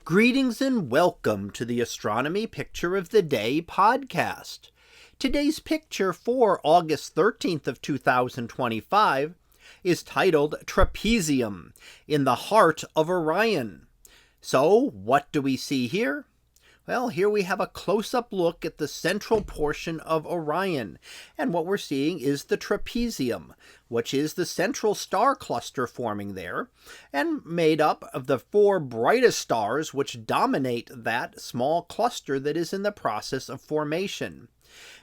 Greetings and welcome to the Astronomy Picture of the Day podcast. Today's picture for August 13th of 2025 is titled Trapezium in the heart of Orion. So what do we see here? Well, here we have a close-up look at the central portion of Orion, and what we're seeing is the trapezium, which is the central star cluster forming there, and made up of the four brightest stars which dominate that small cluster that is in the process of formation.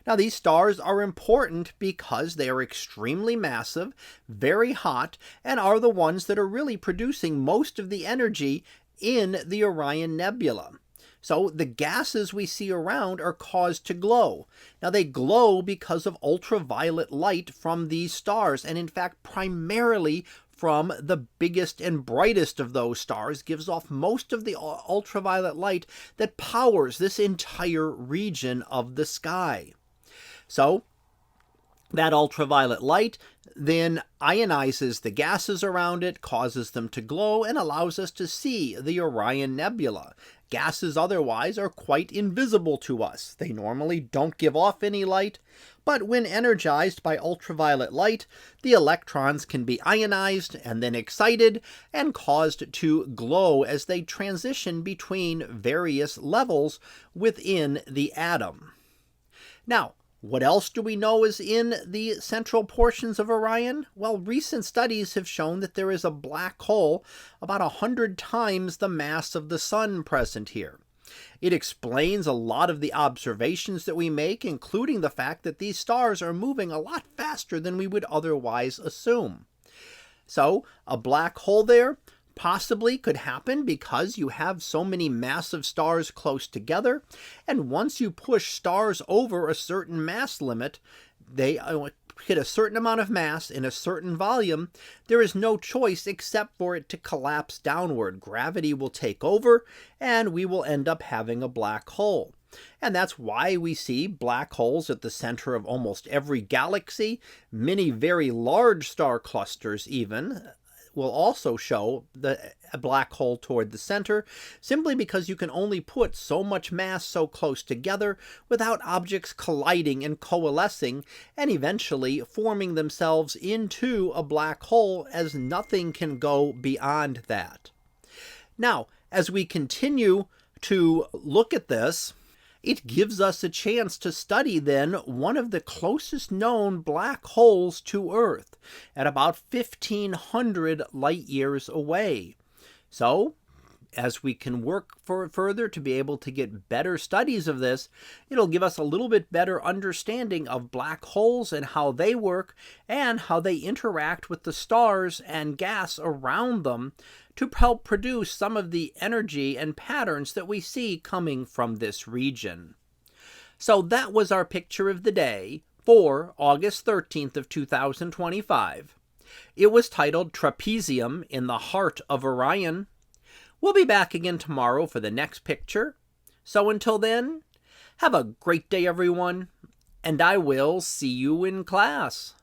Now, these stars are important because they are extremely massive, very hot, and are the ones that are really producing most of the energy in the Orion Nebula. So the gases we see around are caused to glow. Now they glow because of ultraviolet light from these stars, and in fact primarily from the biggest and brightest of those stars gives off most of the ultraviolet light that powers this entire region of the sky. So that ultraviolet light then ionizes the gases around it, causes them to glow, and allows us to see the Orion Nebula. Gases otherwise are quite invisible to us. They normally don't give off any light, but when energized by ultraviolet light, the electrons can be ionized and then excited and caused to glow as they transition between various levels within the atom. Now, what else do we know is in the central portions of Orion? Well, recent studies have shown that there is a black hole about 100 times the mass of the Sun present here. It explains a lot of the observations that we make, including the fact that these stars are moving a lot faster than we would otherwise assume. So, a black hole there possibly could happen because you have so many massive stars close together, and once you push stars over a certain mass limit, they hit a certain amount of mass in a certain volume, there is no choice except for it to collapse downward. Gravity will take over, and we will end up having a black hole. And that's why we see black holes at the center of almost every galaxy. Many very large star clusters even will also show a black hole toward the center, simply because you can only put so much mass so close together without objects colliding and coalescing and eventually forming themselves into a black hole, as nothing can go beyond that. Now, as we continue to look at this, it gives us a chance to study then one of the closest known black holes to Earth at about 1,500 light years away. So, as we can work further to be able to get better studies of this, it'll give us a little bit better understanding of black holes and how they work and how they interact with the stars and gas around them to help produce some of the energy and patterns that we see coming from this region. So that was our picture of the day for August 13th of 2025. It was titled Trapezium in the heart of Orion. We'll be back again tomorrow for the next picture. So until then, have a great day, everyone, and I will see you in class.